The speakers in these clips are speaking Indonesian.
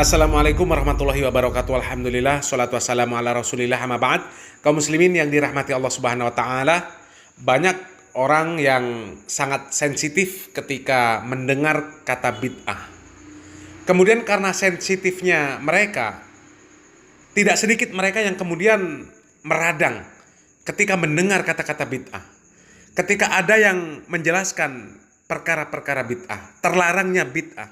Assalamualaikum warahmatullahi wabarakatuh. Alhamdulillah, salatu wassalamu ala rasulillah, amma ba'd. Kaum muslimin yang dirahmati Allah subhanahu wa ta'ala, banyak orang yang sangat sensitif ketika mendengar kata bid'ah. Kemudian karena sensitifnya mereka, tidak sedikit mereka yang kemudian meradang ketika mendengar kata-kata bid'ah. Ketika ada yang menjelaskan perkara-perkara bid'ah, terlarangnya bid'ah,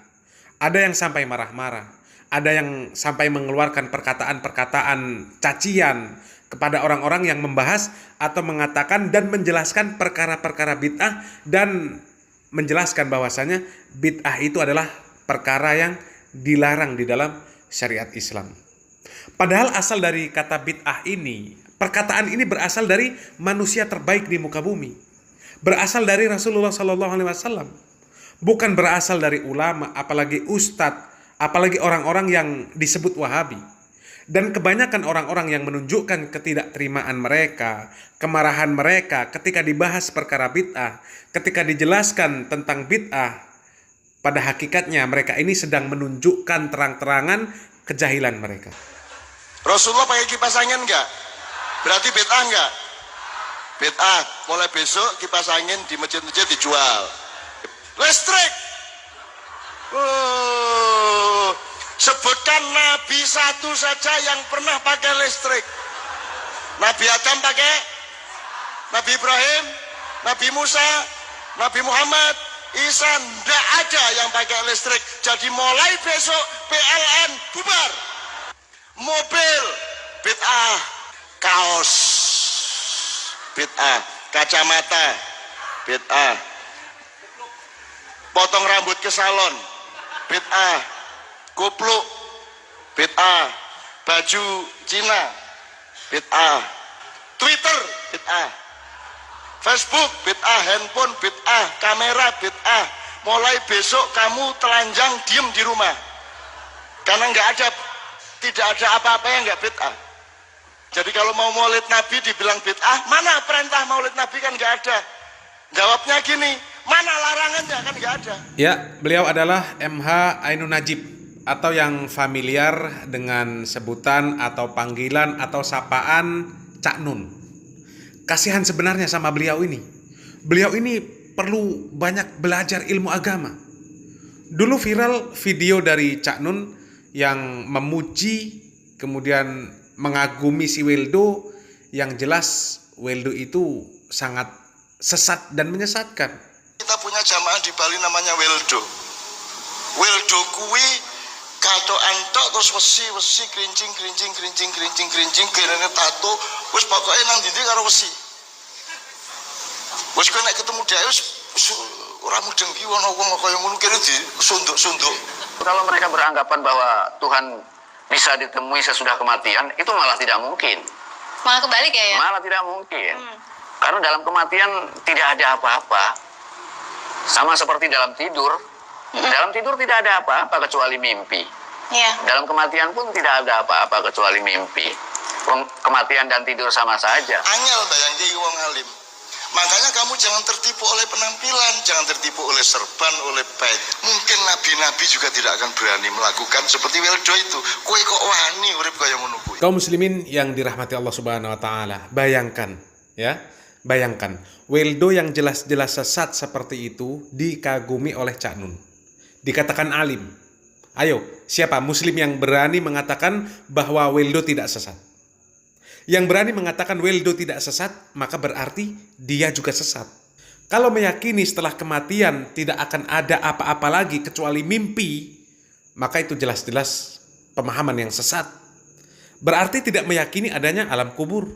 ada yang sampai marah-marah, ada yang sampai mengeluarkan perkataan-perkataan cacian kepada orang-orang yang membahas atau mengatakan dan menjelaskan perkara-perkara bid'ah, dan menjelaskan bahwasanya bid'ah itu adalah perkara yang dilarang di dalam syariat Islam. Padahal asal dari kata bid'ah ini, perkataan ini berasal dari manusia terbaik di muka bumi, berasal dari Rasulullah SAW, bukan berasal dari ulama, apalagi ustadz, apalagi orang-orang yang disebut Wahabi. Dan kebanyakan orang-orang yang menunjukkan ketidakterimaan mereka, kemarahan mereka ketika dibahas perkara bid'ah, ketika dijelaskan tentang bid'ah, pada hakikatnya mereka ini sedang menunjukkan terang-terangan kejahilan mereka. Rasulullah pakai kipas angin enggak? Berarti bid'ah enggak? Bid'ah. Mulai besok kipas angin di masjid-masjid dijual. Listrik. Sebutkan Nabi satu saja yang pernah pakai listrik. Nabi Adam pakai, Nabi Ibrahim, Nabi Musa, Nabi Muhammad, Isa, tidak ada yang pakai listrik. Jadi mulai besok PLN bubar. Mobil bid'ah, kaos bid'ah, kacamata bid'ah, potong rambut ke salon bid'ah, kupluk bid'ah, baju Cina bid'ah, Twitter bid'ah, Facebook bid'ah, handphone bid'ah, kamera bid'ah. Mulai besok kamu telanjang diem di rumah, karena tidak ada apa-apa yang nggak bid'ah. Jadi kalau mau maulid Nabi dibilang bid'ah, mana perintah maulid Nabi? Kan nggak ada. Jawabnya gini, mana larangannya? Kan nggak ada. Ya, beliau adalah MH Ainun Najib, atau yang familiar dengan sebutan atau panggilan atau sapaan Cak Nun. Kasihan sebenarnya sama beliau ini. Beliau ini perlu banyak belajar ilmu agama. Dulu viral video dari Cak Nun yang memuji kemudian mengagumi si Weldo, yang jelas Weldo itu sangat sesat dan menyesatkan. Kita punya jamaah di Bali namanya Weldo. Weldo kuwi kato antok terus wesi kerincing kene tato wis pokoke nang ndi karo wesi. Wis kok nek ketemu dhewe wis ora mudeng ki ana wong kaya ngono kene disunduk-sunduk. Kalau mereka beranggapan bahwa Tuhan bisa ditemui sesudah kematian, itu malah tidak mungkin. Malah kebalik ya? Malah tidak mungkin. Karena dalam kematian tidak ada apa-apa. Sama seperti dalam tidur. Dalam tidur tidak ada apa-apa kecuali mimpi. Iya. Dalam kematian pun tidak ada apa-apa kecuali mimpi. Kematian dan tidur sama saja. Angel bayangke wong alim. Makanya kamu jangan tertipu oleh penampilan, jangan tertipu oleh serban, oleh bait. Mungkin nabi-nabi juga tidak akan berani melakukan seperti Weldo itu. Kowe kok wani urip kaya ngono kuwi. Kaum muslimin yang dirahmati Allah Subhanahu wa taala, bayangkan ya, bayangkan Weldo yang jelas-jelas sesat seperti itu dikagumi oleh Cak Nun. Dikatakan alim. Ayo, siapa muslim yang berani mengatakan bahwa Weldo tidak sesat? Yang berani mengatakan Weldo tidak sesat, maka berarti dia juga sesat. Kalau meyakini setelah kematian tidak akan ada apa-apa lagi kecuali mimpi, maka itu jelas-jelas pemahaman yang sesat. Berarti tidak meyakini adanya alam kubur,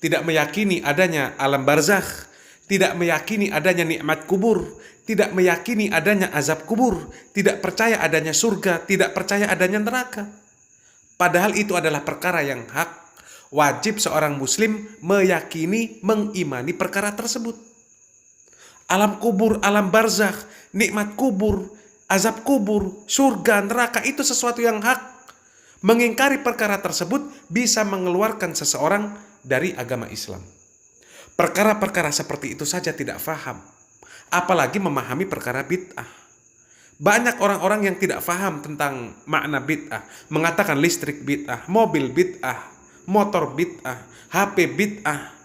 tidak meyakini adanya alam barzakh, tidak meyakini adanya nikmat kubur, tidak meyakini adanya azab kubur, tidak percaya adanya surga, tidak percaya adanya neraka. Padahal itu adalah perkara yang hak. Wajib seorang muslim meyakini, mengimani perkara tersebut. Alam kubur, alam barzakh, nikmat kubur, azab kubur, surga, neraka itu sesuatu yang hak. Mengingkari perkara tersebut bisa mengeluarkan seseorang dari agama Islam. Perkara-perkara seperti itu saja tidak faham, apalagi memahami perkara bid'ah. Banyak orang-orang yang tidak paham tentang makna bid'ah, mengatakan listrik bid'ah, mobil bid'ah, motor bid'ah, HP bid'ah.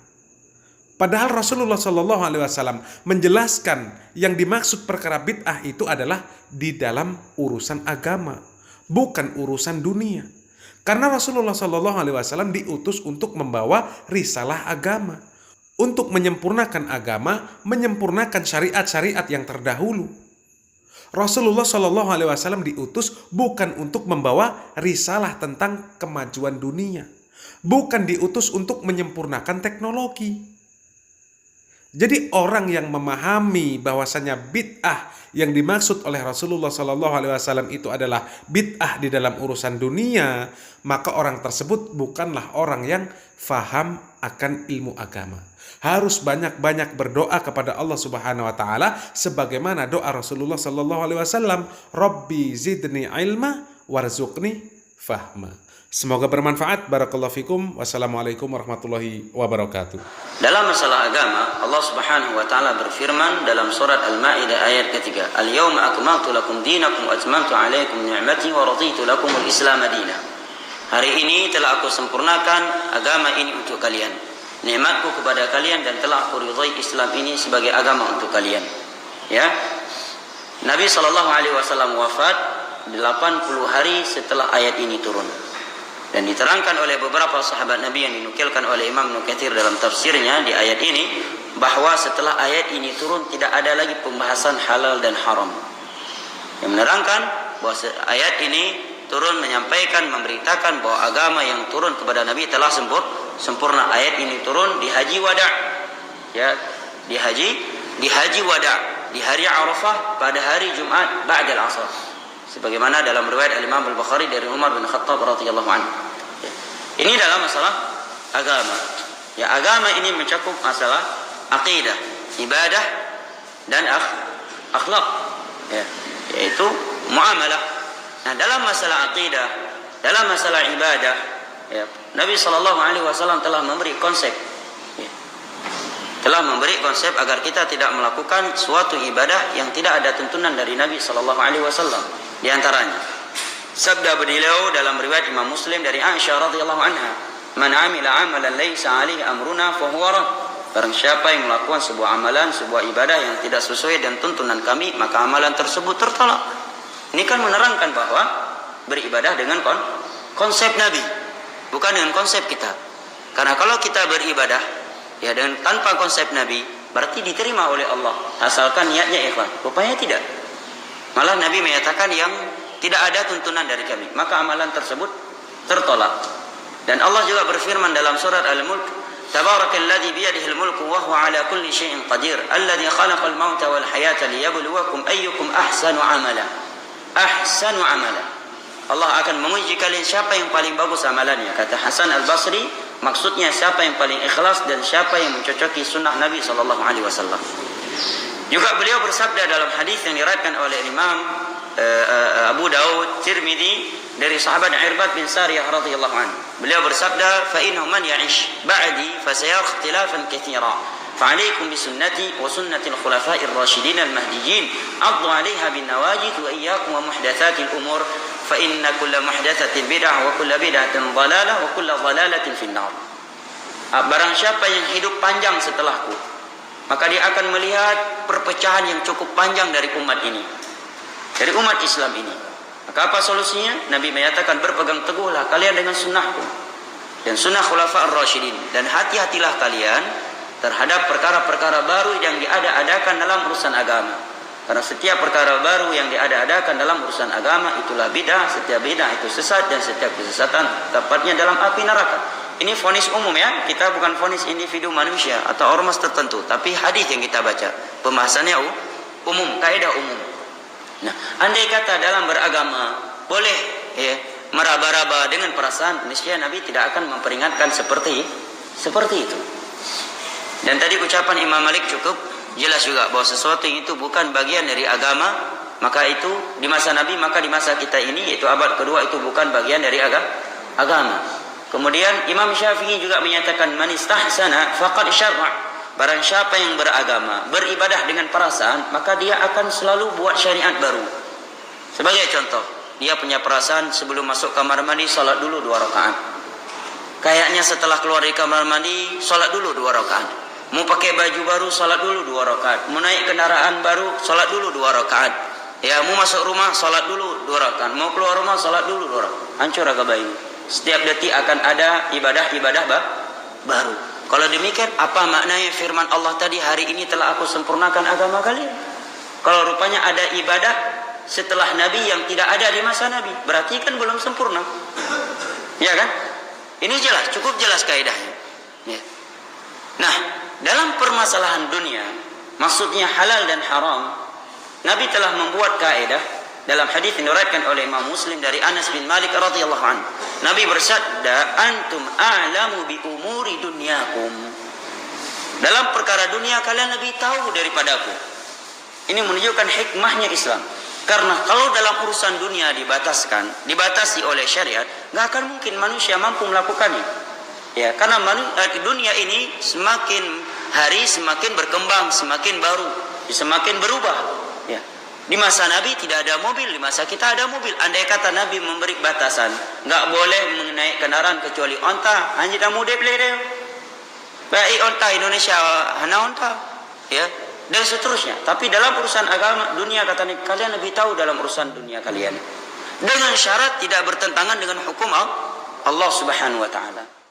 Padahal Rasulullah Shallallahu Alaihi Wasallam menjelaskan yang dimaksud perkara bid'ah itu adalah di dalam urusan agama, bukan urusan dunia. Karena Rasulullah Shallallahu Alaihi Wasallam diutus untuk membawa risalah agama, untuk menyempurnakan agama, menyempurnakan syariat-syariat yang terdahulu. Rasulullah Shallallahu Alaihi Wasallam diutus bukan untuk membawa risalah tentang kemajuan dunia, bukan diutus untuk menyempurnakan teknologi. Jadi orang yang memahami bahwasanya bid'ah yang dimaksud oleh Rasulullah Shallallahu Alaihi Wasallam itu adalah bid'ah di dalam urusan dunia, maka orang tersebut bukanlah orang yang faham akan ilmu agama. Harus banyak-banyak berdoa kepada Allah Subhanahu wa taala sebagaimana doa Rasulullah sallallahu alaihi wasallam, "Rabbi zidni ilma warzuqni fahma." Semoga bermanfaat. Barakallahu fikum. Wassalamualaikum warahmatullahi wabarakatuh. Dalam masalah agama, Allah Subhanahu wa taala berfirman dalam surat Al-Maidah ayat ketiga, "Al-yawma akmaltu lakum dinakum wa atmamtu 'alaikum ni'mati wa raditu lakum al-Islam dinan." Hari ini telah aku sempurnakan agama ini untuk kalian, nikmatku kepada kalian, dan telah aku ridhai Islam ini sebagai agama untuk kalian. Ya. Nabi SAW wafat 80 hari setelah ayat ini turun. Dan diterangkan oleh beberapa sahabat Nabi yang dinukilkan oleh Imam Ibnu Katsir dalam tafsirnya di ayat ini, bahwa setelah ayat ini turun tidak ada lagi pembahasan halal dan haram. Yang menerangkan bahwa ayat ini turun menyampaikan, memberitakan bahwa agama yang turun kepada Nabi telah sempurna. Ayat ini turun di Haji Wada, ya, di Haji Wada, di hari Arafah pada hari Jumat ba'dal asar, sebagaimana dalam riwayat Imam Al-Bukhari dari Umar bin Khattab radhiyallahu anhu. Ini dalam masalah agama. Ya, agama ini mencakup masalah akidah, ibadah, dan akhlak, ya, yaitu muamalah. Nah, dalam masalah akidah, dalam masalah ibadah, ya, Nabi SAW telah memberi konsep, ya, telah memberi konsep agar kita tidak melakukan suatu ibadah yang tidak ada tuntunan dari Nabi SAW. Di antaranya sabda beliau dalam riwayat Imam Muslim dari Aisyah radhiyallahu anha, "Man 'amila 'amalan laisa 'alaihi amruna fa huwa rad." Barang siapa yang melakukan sebuah amalan, sebuah ibadah yang tidak sesuai dengan tuntunan kami, maka amalan tersebut tertolak. Ini kan menerangkan bahwa beribadah dengan konsep Nabi, bukan dengan konsep kita. Karena kalau kita beribadah ya dengan tanpa konsep Nabi, berarti diterima oleh Allah asalkan niatnya ikhlas. Rupanya tidak. Malah Nabi menyatakan yang tidak ada tuntunan dari kami, maka amalan tersebut tertolak. Dan Allah juga berfirman dalam surat Al-Mulk, "Tabarakalladzi biyadihil mulku wa huwa 'ala kulli syai'in qadir, alladzi khalaqal mauta wal hayata liyabluwakum ayyukum ahsanu 'amala." Ahsanu amala. Allah akan menguji kalian siapa yang paling bagus amalannya. Kata Hasan Al-Basri, maksudnya siapa yang paling ikhlas dan siapa yang mencocoki sunnah Nabi SAW. Juga beliau bersabda dalam hadis yang diriwayatkan oleh Imam Abu Daud, Tirmidzi dari sahabat Irbad bin Sariyah radhiyallahu anhu. Beliau bersabda, "Fa innahu man ya'ish ba'di fa sayara ikhtilafan katsira. فعليكم بسنتي وسنة الخلفاء الراشدين المهديين عضوا عليها بالنواجذ وإياكم ومحدثات الأمور فإن كل محدثة بدعة وكل بدعة ضلالة وكل ضلالة في النار." Barang siapa yang hidup panjang setelahku, maka dia akan melihat perpecahan yang cukup panjang dari umat ini, dari umat Islam ini. Maka apa solusinya? Nabi menyatakan, berpegang teguhlah kalian dengan sunnahku dan sunnah khulafa ar-rasyidin, dan hati-hatilah kalian terhadap perkara-perkara baru yang diada-adakan dalam urusan agama. Karena setiap perkara baru yang diada-adakan dalam urusan agama itulah bid'ah, setiap bid'ah itu sesat, dan setiap kesesatan tepatnya dalam api neraka. Ini vonis umum ya, kita bukan vonis individu manusia atau ormas tertentu, tapi hadis yang kita baca. Pembahasannya umum, kaidah umum. Nah, andai kata dalam beragama boleh ya meraba-raba dengan perasaan, niscaya Nabi tidak akan memperingatkan seperti itu. Dan tadi ucapan Imam Malik cukup jelas juga bahwa sesuatu yang itu bukan bagian dari agama, maka itu di masa Nabi, maka di masa kita ini yaitu abad kedua itu bukan bagian dari agama. Kemudian Imam Syafi'i juga menyatakan, "Man istahsana faqad syarra." Barang siapa yang beragama, beribadah dengan perasaan, maka dia akan selalu buat syariat baru. Sebagai contoh, dia punya perasaan sebelum masuk kamar mandi salat dulu 2 rakaat. Kayaknya setelah keluar dari kamar mandi salat dulu 2 rakaat. Mau pakai baju baru salat dulu 2 rakaat. Mau naik kendaraan baru salat dulu 2 rakaat. Ya, mau masuk rumah salat dulu 2 rakaat. Mau keluar rumah salat dulu 2 rakaat. Hancur agama ini. Setiap detik akan ada ibadah-ibadah baru. Kalau demikian, apa maknanya firman Allah tadi, hari ini telah aku sempurnakan agama kalian? Kalau rupanya ada ibadah setelah Nabi yang tidak ada di masa Nabi, berarti kan belum sempurna. Ya kan? Ini jelas, cukup jelas kaidahnya. Ya. Nah, dalam permasalahan dunia, maksudnya halal dan haram, Nabi telah membuat kaidah dalam hadis yang diriwayatkan oleh Imam Muslim dari Anas bin Malik radhiyallahu anhu. Nabi bersabda, "Antum a'lamu bi umuri dunyakum." Dalam perkara dunia kalian lebih tahu daripadaku. Ini menunjukkan hikmahnya Islam. Karena kalau dalam urusan dunia dibatasi oleh syariat, nggak akan mungkin manusia mampu melakukannya. Ya, karena dunia ini semakin hari semakin berkembang, semakin baru, semakin berubah. Ya. Di masa Nabi tidak ada mobil, di masa kita ada mobil. Andai kata Nabi memberi batasan, nggak boleh menaik kendaraan kecuali onta, hanya mudah beli deh. Baik onta Indonesia, hana onta, ya, dan seterusnya. Tapi dalam urusan agama dunia, kata Nabi, kalian lebih tahu dalam urusan dunia kalian. Dengan syarat tidak bertentangan dengan hukum Allah Subhanahu wa taala.